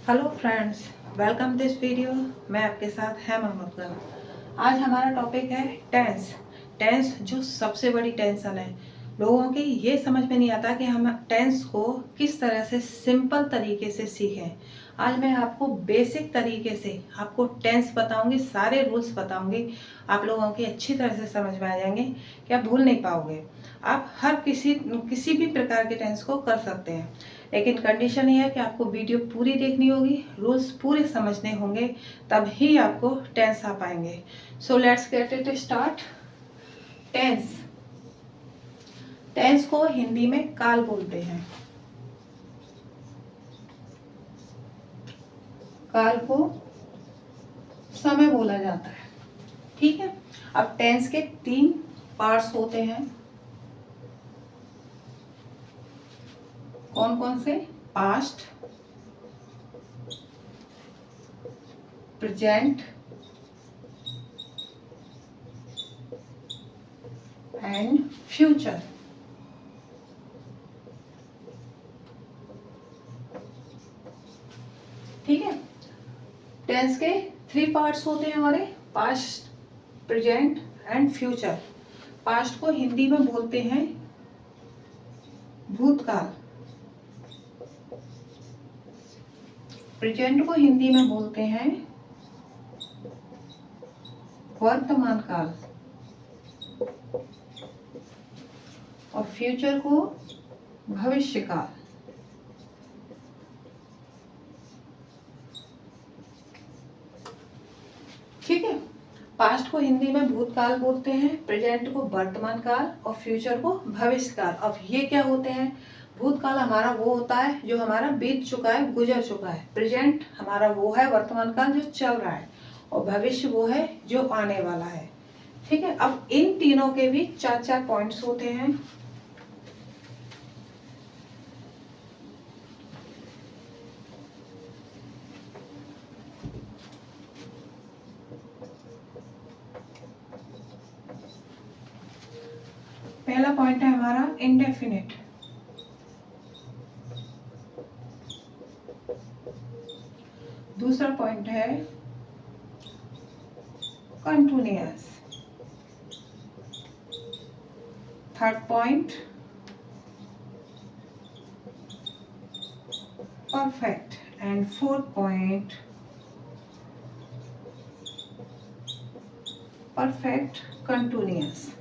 Hello friends, welcome this video. मैं आपके साथ हेमा मुद्गल। आज हमारा टॉपिक है टेंस। टेंस जो सबसे बड़ी टेंशन है लोगों की, ये समझ में नहीं आता कि हम टेंस को किस तरह से सिंपल तरीके से सीखें। आज मैं आपको बेसिक तरीके से आपको टेंस बताऊंगी, सारे रूल्स बताऊंगी। आप लोगों की अच्छी तरह से समझ में आ जाएंगे कि आप भूल नहीं पाओगे। आप हर किसी भी प्रकार के टेंस को कर सकते हैं, लेकिन कंडीशन ये है कि आपको वीडियो पूरी देखनी होगी, रूल्स पूरे समझने होंगे, तब ही आपको टेंस आ पाएंगे। So let's get it start. Tense. Tense को हिंदी में काल बोलते हैं। काल को समय बोला जाता है। ठीक है। अब टेंस के 3 पार्ट्स होते हैं। कौन कौन से? Past, present and future. ठीक है। टेंस के 3 पार्ट्स होते हैं हमारे, past, present and future. Past को हिंदी में बोलते हैं भूतकाल। प्रेजेंट को हिंदी में बोलते हैं वर्तमान काल। और फ्यूचर को भविष्य काल। ठीक है। पास्ट को हिंदी में भूतकाल बोलते हैं, प्रेजेंट को वर्तमान काल और फ्यूचर को भविष्य काल। अब ये क्या होते हैं? भूतकाल हमारा वो होता है जो हमारा बीत चुका है, गुजर चुका है। प्रेजेंट हमारा वो है वर्तमान काल जो चल रहा है, और भविष्य वो है जो आने वाला है। ठीक है। अब इन तीनों के भी 4-4 पॉइंट्स होते हैं। पहला पॉइंट है हमारा इंडेफिनिट। दूसरा पॉइंट है continuous. Third point perfect and fourth point perfect continuous.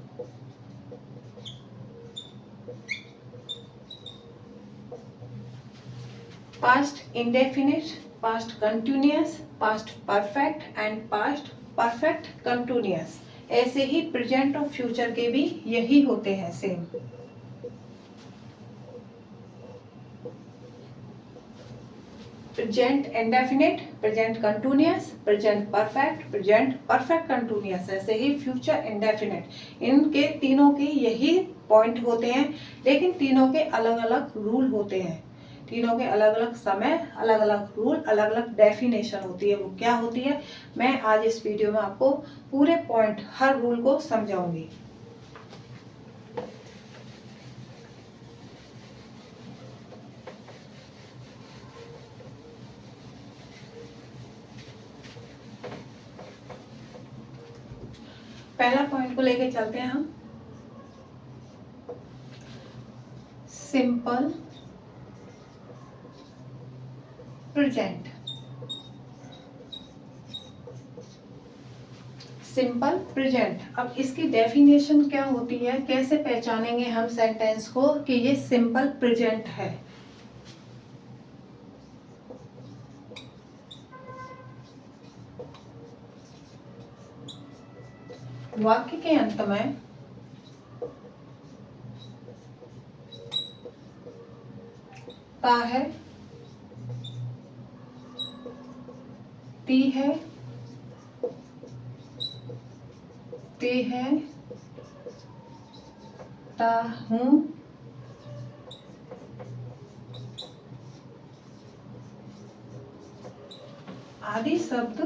Past indefinite, past continuous, past perfect and past perfect continuous. ऐसे ही प्रेजेंट और फ्यूचर के भी यही होते हैं, same. Present indefinite, present continuous, present perfect, present perfect continuous. ऐसे ही future indefinite. इनके तीनों के यही पॉइंट होते हैं, लेकिन तीनों के अलग अलग रूल होते हैं। तीनों के अलग अलग समय, अलग अलग रूल, अलग अलग डेफिनेशन होती है। वो क्या होती है, मैं आज इस वीडियो में आपको पूरे पॉइंट, हर रूल को समझाऊंगी। पहला पॉइंट को लेके चलते हैं हम। Simple present. Simple present. अब इसकी डेफिनेशन क्या होती है, कैसे पहचानेंगे हम सेंटेंस को कि ये सिंपल प्रेजेंट है? वाक्य के अंत में ता है, ती है, ते है, ता हूं, आदि शब्द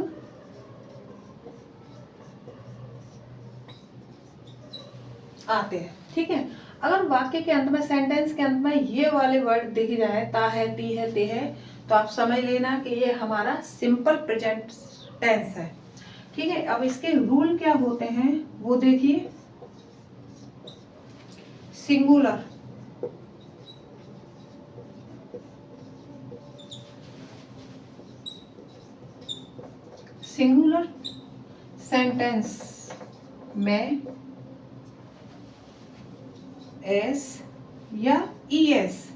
आते हैं। ठीक है। अगर वाक्य के अंत में, सेंटेंस के अंत में ये वाले वर्ड दिख जाए, ता है, ती है, ते है, तो आप समझ लेना कि ये हमारा सिंपल प्रेजेंट टेंस है। ठीक है, अब इसके रूल क्या होते हैं वो देखिए। सिंगुलर, सिंगुलर सेंटेंस में एस या ईएस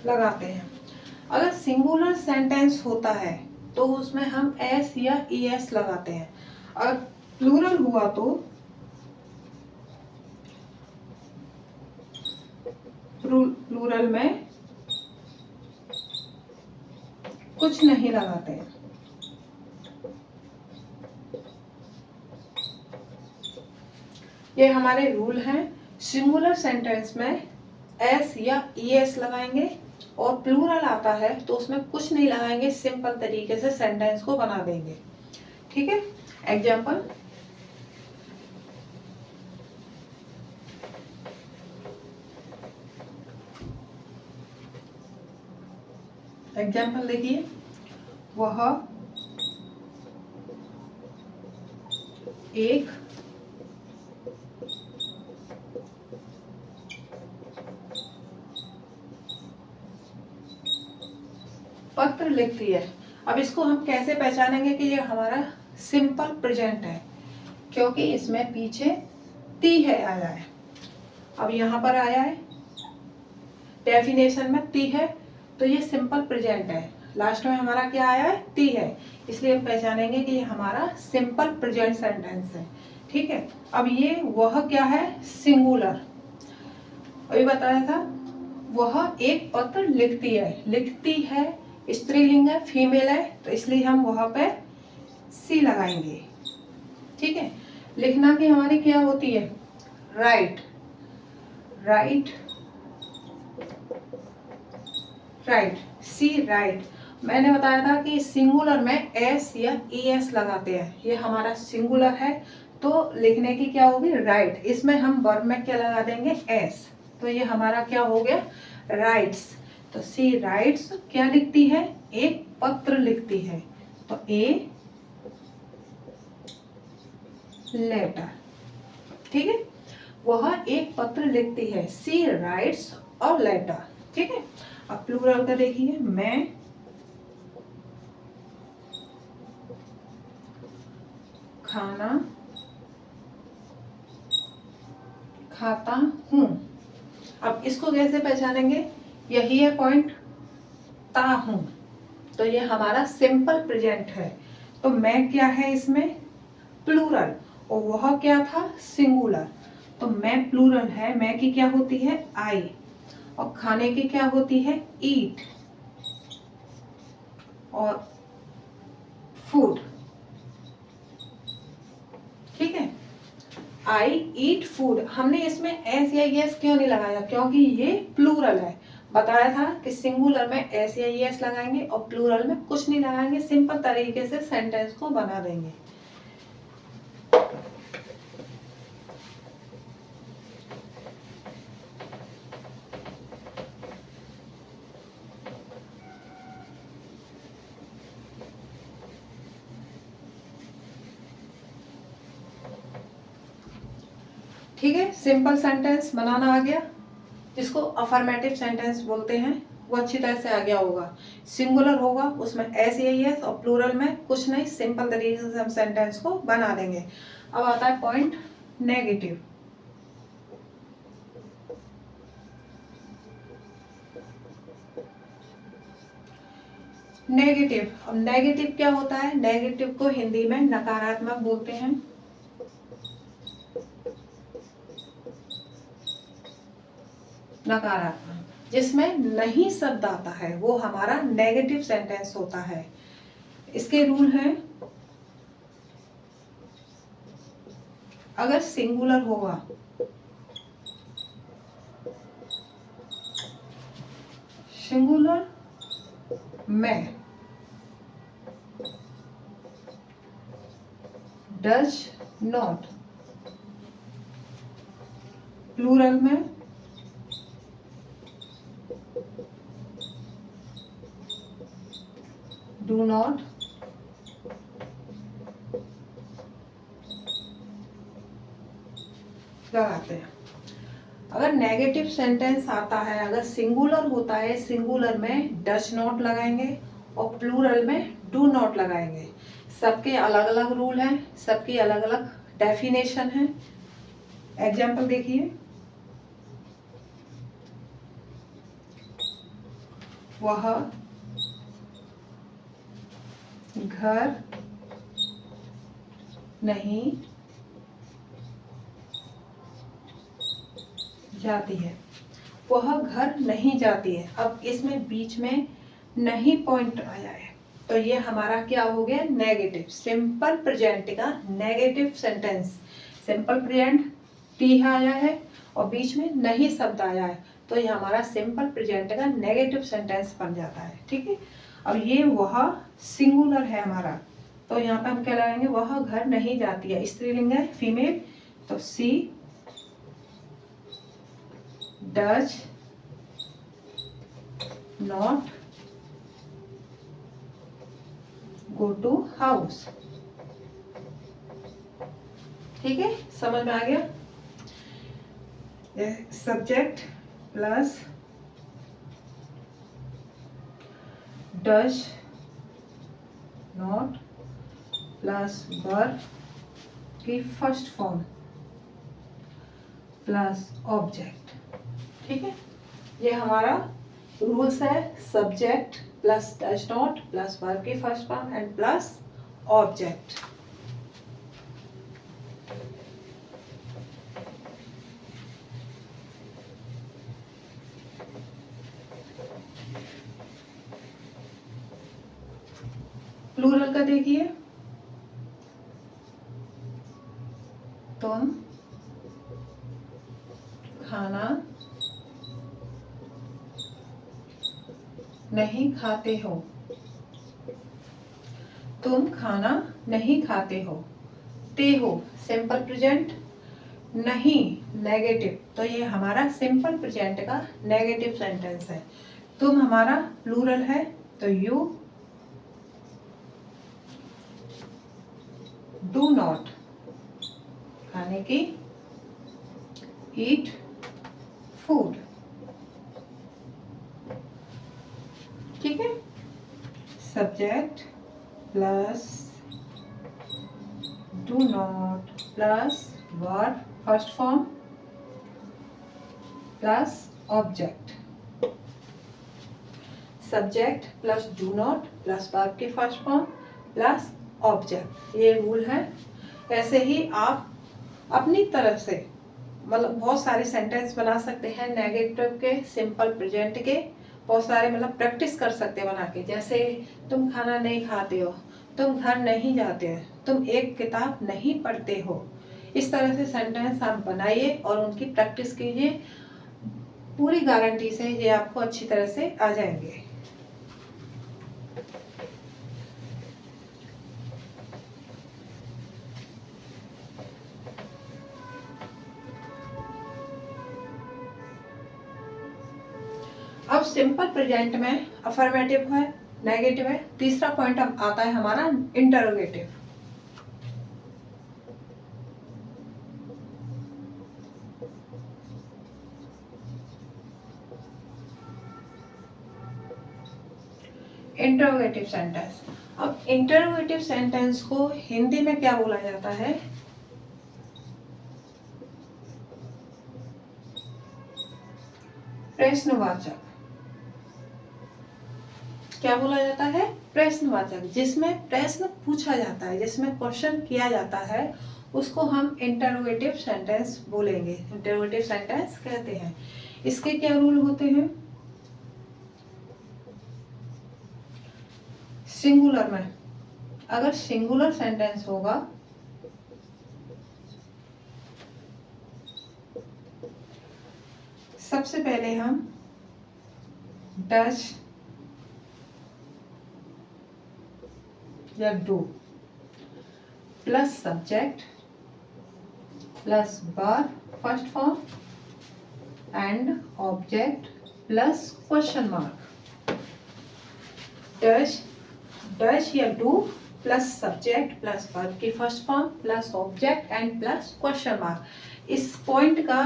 लगाते हैं। अगर सिंगुलर सेंटेंस होता है तो उसमें हम एस या ईएस लगाते हैं। अगर प्लूरल हुआ तो प्लूरल में कुछ नहीं लगाते हैं। ये हमारे रूल हैं। सिंगुलर सेंटेंस में एस या ईएस लगाएंगे और प्लूरल आता है तो उसमें कुछ नहीं लगाएंगे, सिंपल तरीके से सेंटेंस को बना देंगे। ठीक है, एग्जाम्पल। एग्जाम्पल देखिए, वह एक पत्र लिखती है। अब इसको हम कैसे पहचानेंगे कि ये हमारा सिंपल प्रेजेंट है, क्योंकि इसमें पीछे ती है आया है। अब यहाँ पर आया है, डेफिनेशन में ती है, तो ये सिंपल प्रेजेंट है। लास्ट में हमारा क्या आया है, ती है, इसलिए हम पहचानेंगे कि ये हमारा सिंपल प्रेजेंट सेंटेंस है। ठीक है, अब ये वह क्या है, सिंगुलर। अभी बताया था, वह एक पत्र लिखती है। लिखती है स्त्रीलिंग है, फीमेल है, तो इसलिए हम वहां पे सी लगाएंगे। ठीक है, लिखना की हमारी क्या होती है, राइट। राइट, राइट, सी राइट। मैंने बताया था कि सिंगुलर में एस या ईएस लगाते हैं। ये हमारा सिंगुलर है तो लिखने की क्या होगी, राइट। इसमें हम वर्ब में क्या लगा देंगे, एस। तो ये हमारा क्या हो गया, राइट्स। तो सी राइट्स क्या लिखती है, एक पत्र लिखती है, तो ए लेटर। ठीक है, वह एक पत्र लिखती है, सी राइट्स और लेटर। ठीक है, अब प्लूरल का देखिए, मैं खाना खाता हूं। अब इसको कैसे पहचानेंगे, यही है पॉइंट, ता हूं। तो ये हमारा सिंपल प्रेजेंट है। तो मैं क्या है इसमें, प्लूरल, और वह क्या था, सिंगुलर। तो मैं प्लूरल है, मैं की क्या होती है, आई, और खाने की क्या होती है, ईट, और फूड। ठीक है, आई ईट फूड। हमने इसमें एस या यस क्यों नहीं लगाया, क्योंकि ये प्लूरल है। बताया था कि सिंगुलर में एस या यस लगाएंगे और प्लूरल में कुछ नहीं लगाएंगे, सिंपल तरीके से सेंटेंस को बना देंगे। ठीक है, सिंपल सेंटेंस बनाना आ गया, जिसको अफर्मेटिव सेंटेंस बोलते हैं, वो अच्छी तरह से आ गया होगा। सिंगुलर होगा उसमें एस या यस, और प्लूरल में कुछ नहीं, सिंपल तरीके से हम सेंटेंस को बना देंगे। अब आता है पॉइंट नेगेटिव। नेगेटिव, अब नेगेटिव क्या होता है, नेगेटिव को हिंदी में नकारात्मक बोलते हैं। नकारात्मक, जिसमें नहीं शब्द आता है वो हमारा नेगेटिव सेंटेंस होता है। इसके रूल हैं, अगर सिंगुलर होगा, सिंगुलर में डज नॉट, प्लूरल में डू नॉट लगाते हैं। अगर नेगेटिव सेंटेंस आता है, अगर सिंगुलर होता है, सिंगुलर में डज नॉट लगाएंगे और प्लूरल में डू नॉट लगाएंगे। सबके अलग अलग रूल हैं, सबकी अलग अलग डेफिनेशन है। एग्जाम्पल देखिए, वह घर नहीं जाती है, वह घर नहीं जाती है। अब इसमें बीच में नहीं पॉइंट आया है, तो ये हमारा क्या हो गया, नेगेटिव, सिंपल प्रेजेंट का negative sentence. Simple present T आया है और बीच में नहीं शब्द आया है, तो ये हमारा सिंपल प्रेजेंट का नेगेटिव सेंटेंस बन जाता है। ठीक है, अब ये वह सिंगुलर है हमारा, तो यहाँ पे हम क्या लगाएंगे, वह घर नहीं जाती है, स्त्रीलिंग है, फीमेल, तो she does not go to house. ठीक है, समझ में आ गया। Subject plus does not plus verb की फर्स्ट फॉर्म प्लस ऑब्जेक्ट। ठीक है, ये हमारा रूल्स है, subject plus does not plus verb की first form and plus object. Plural का देखिए, तुम खाना नहीं खाते हो, तुम खाना नहीं खाते हो। ते हो सिंपल प्रेजेंट, नहीं नेगेटिव, तो ये हमारा सिंपल प्रेजेंट का नेगेटिव सेंटेंस है। तुम हमारा प्लूरल है, तो यू डू नॉट खाने की, ईट फूड। ठीक है, subject plus do not plus verb first form plus object. Subject plus do not plus verb की फर्स्ट फॉर्म प्लस ऑब्जेक्ट, ये रूल है। ऐसे ही आप अपनी तरफ से मतलब बहुत सारे सेंटेंस बना सकते हैं, नेगेटिव के, सिंपल प्रेजेंट के, बहुत सारे मतलब प्रैक्टिस कर सकते हैं बना के। जैसे तुम खाना नहीं खाते हो, तुम घर नहीं जाते हो, तुम एक किताब नहीं पढ़ते हो। इस तरह से सेंटेंस आप बनाइए और उनकी प्रैक्टिस कीजिए, पूरी गारंटी से ये आपको अच्छी तरह से आ जाएंगे। अब सिंपल प्रेजेंट में अफर्मेटिव है, नेगेटिव है। तीसरा पॉइंट अब आता है हमारा इंटरोगेटिव। Interrogative sentence. अब इंटरोगेटिव सेंटेंस को हिंदी में क्या बोला जाता है, प्रश्नवाचक। क्या बोला जाता है, प्रश्नवाचक। जिसमें प्रश्न पूछा जाता है, जिसमें क्वेश्चन किया जाता है, उसको हम इंटरोगेटिव सेंटेंस बोलेंगे, इंटरोगेटिव सेंटेंस कहते हैं। इसके क्या रूल होते हैं, सिंगुलर में अगर सिंगुलर सेंटेंस होगा सबसे पहले हम डज या do plus subject plus verb first form and object plus question mark. Does does या do plus subject plus verb की first form plus object and plus question mark. इस पॉइंट का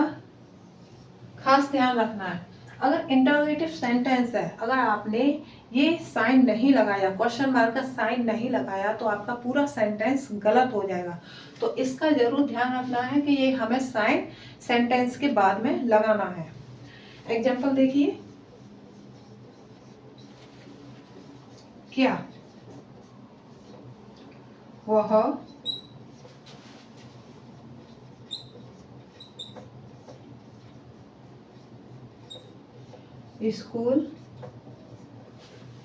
खास ध्यान रखना है। अगर इंटरोगेटिव सेंटेंस है, अगर आपने ये साइन नहीं लगाया, क्वेश्चन मार्क का साइन नहीं लगाया, तो आपका पूरा सेंटेंस गलत हो जाएगा। तो इसका जरूर ध्यान रखना है कि ये हमें साइन सेंटेंस के बाद में लगाना है। एग्जाम्पल देखिए, क्या वह स्कूल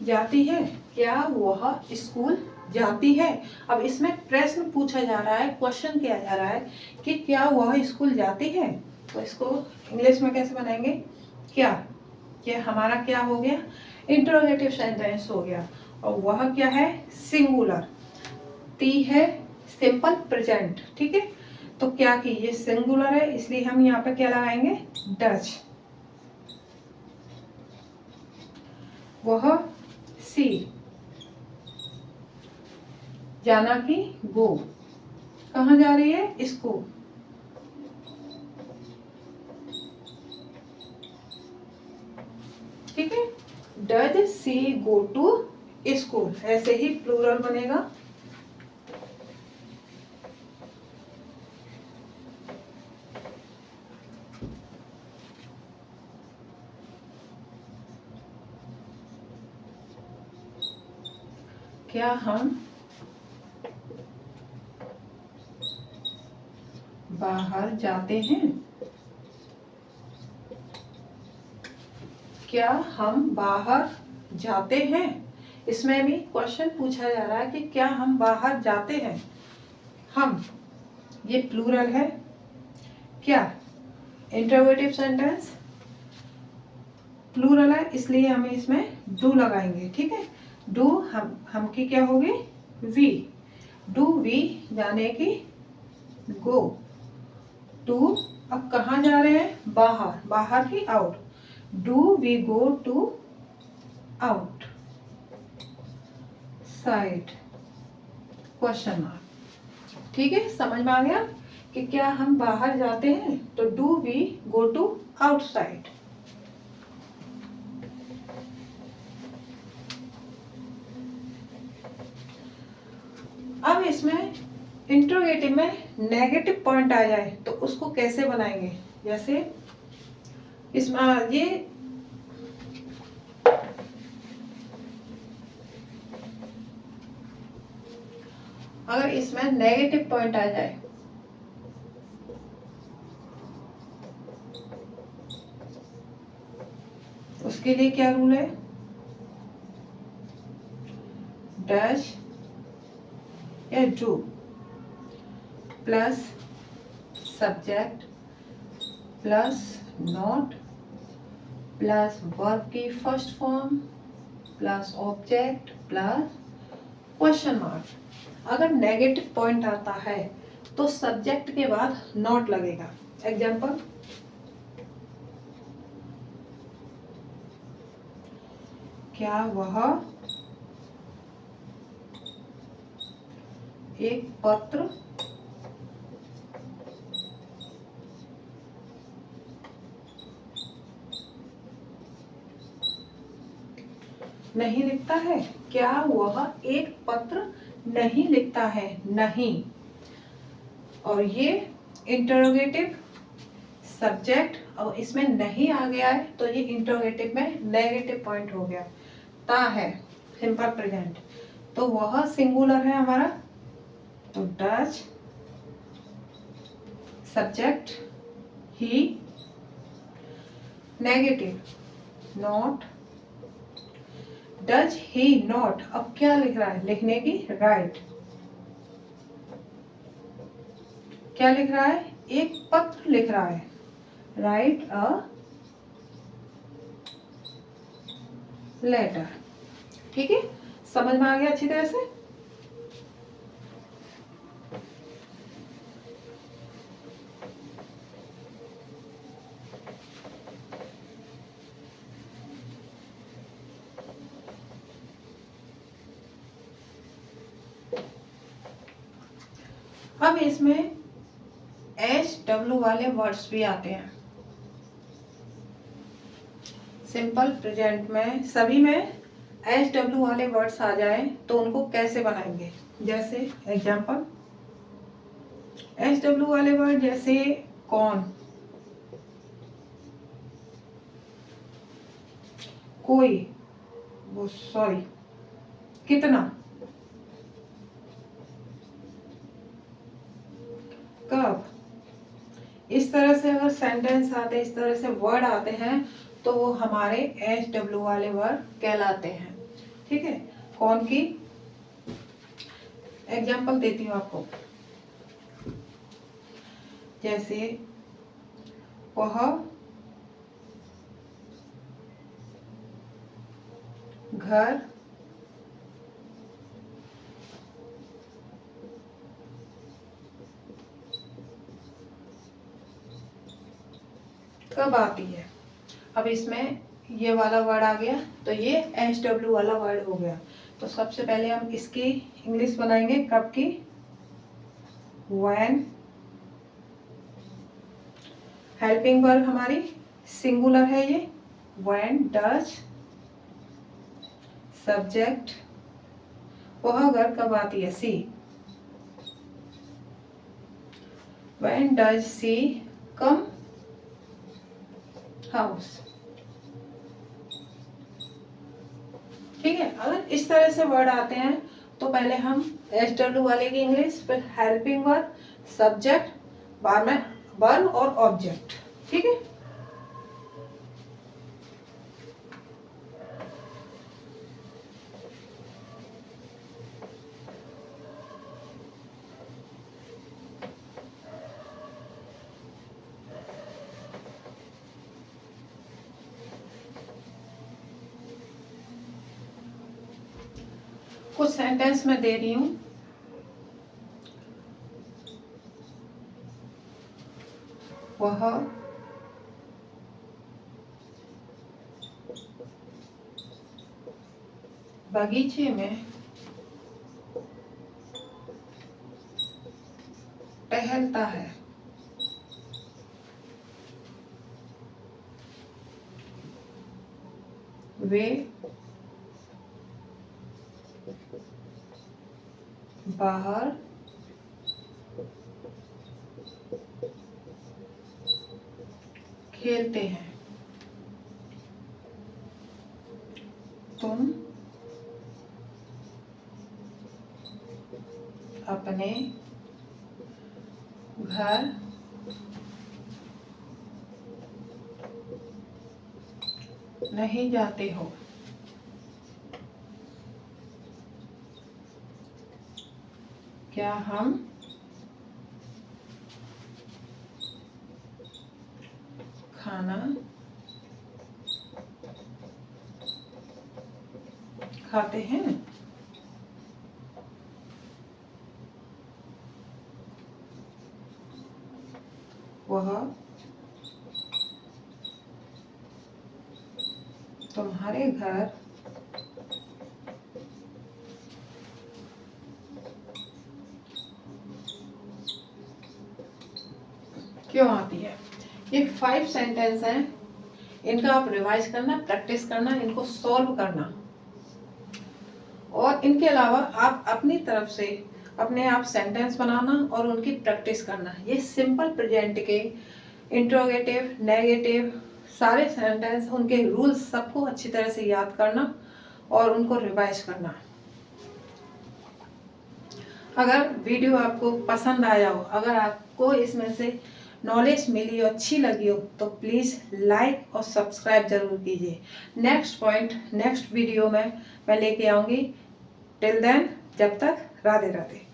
जाती है? क्या वह स्कूल जाती है? अब इसमें प्रश्न पूछा जा रहा है, क्वेश्चन किया जा रहा है कि क्या वह स्कूल जाती है। तो इसको इंग्लिश में कैसे बनाएंगे? क्या, ये हमारा क्या हो गया? इंटरोगेटिव सेंटेंस हो गया। और वह क्या है? सिंगुलर। टी है सिंपल प्रेजेंट, ठीक है। तो क्या की ये सिंगुलर है, इसलिए हम यहाँ पे क्या लगाएंगे? डज। वह सी, जाना की गो, कहाँ जा रही है? इसको। ठीक है, does she go to school, ऐसे ही प्लूरल बनेगा। क्या हम बाहर जाते हैं? क्या हम बाहर जाते हैं? इसमें भी क्वेश्चन पूछा जा रहा है कि क्या हम बाहर जाते हैं। हम, ये प्लूरल है। क्या, इंटरोगेटिव सेंटेंस प्लूरल है, इसलिए हम इसमें डू लगाएंगे। ठीक है, डू हम की क्या होगी? वी। डू वी, जाने की गो टू। अब कहाँ जा रहे हैं? बाहर, बाहर की out. Do we go to आउट साइड, क्वेश्चन मार्क। ठीक है, समझ में आ गया कि क्या हम बाहर जाते हैं? तो do we go to outside. अब इसमें इंट्रोगेटिव में नेगेटिव पॉइंट आ जाए तो उसको कैसे बनाएंगे? जैसे इसमें ये अगर इसमें नेगेटिव पॉइंट आ जाए, उसके लिए क्या रूल है? डैश या do plus subject plus not plus verb की first form plus object plus question mark. अगर नेगेटिव पॉइंट आता है तो सब्जेक्ट के बाद नॉट लगेगा। एग्जाम्पल, क्या वह एक पत्र नहीं लिखता है? क्या वह एक पत्र नहीं लिखता है? नहीं। और ये इंटरोगेटिव सब्जेक्ट और इसमें नहीं आ गया है तो ये इंटरोगेटिव में नेगेटिव पॉइंट हो गया। ता है सिंपल प्रेजेंट, तो वह सिंगुलर है हमारा। तो does subject he, negative not, does he not. अब क्या लिख रहा है? लिखने की राइट। क्या लिख रहा है? एक पत्र लिख रहा है। Write a letter. ठीक है, समझ में आ गया अच्छी तरह से? अब इसमें SW वाले वर्ड्स भी आते हैं। सिंपल प्रेजेंट में सभी में SW वाले वर्ड्स आ जाए तो उनको कैसे बनाएंगे। जैसे एग्जाम्पल SW वाले वर्ड जैसे कौन, कोई, वो सॉरी, कितना, कब, इस तरह से अगर सेंटेंस आते, इस तरह से वर्ड आते हैं तो वो हमारे SW वाले वर्ड कहलाते हैं। ठीक है, कौन की एग्जाम्पल देती हूँ आपको। जैसे वह घर कब आती है। अब इसमें ये वाला वर्ड आ गया तो ये SW वाला वर्ड हो गया। तो सबसे पहले हम इसकी इंग्लिश बनाएंगे कब की। व्हेन, हेल्पिंग वर्ब हमारी सिंगुलर है ये, व्हेन डज, सब्जेक्ट, वह घर कब आती है, she, when does she come house. ठीक है, अगर इस तरह से वर्ड आते हैं तो पहले हम SW वाले की इंग्लिश, फिर हेल्पिंग वर्ब, सब्जेक्ट, बाद में वर्ब और ऑब्जेक्ट। ठीक है, कुछ सेंटेंस में दे रही हूं। वह बगीचे में टहलता है। वे बाहर खेलते हैं। तुम अपने घर नहीं जाते हो। क्या हम खाना खाते हैं। वह तुम्हारे घर क्यों आती है। ये 5 सेंटेंस हैं, इनका आप रिवाइज करना, प्रैक्टिस करना, इनको सॉल्व करना और इनके अलावा आप अपनी तरफ से अपने आप सेंटेंस बनाना और उनकी प्रैक्टिस करना। ये सिंपल प्रेजेंट के इंट्रोगेटिव, नेगेटिव सारे सेंटेंस, उनके रूल्स सबको अच्छी तरह से याद करना और उनको रिवाइज करना। अगर वीडियो आपको पसंद आया हो, अगर आपको इसमें से नॉलेज मिली हो, अच्छी लगी हो, तो प्लीज़ लाइक और सब्सक्राइब जरूर कीजिए। नेक्स्ट पॉइंट नेक्स्ट वीडियो में मैं लेके आऊँगी। टिल देन, जब तक राधे राधे।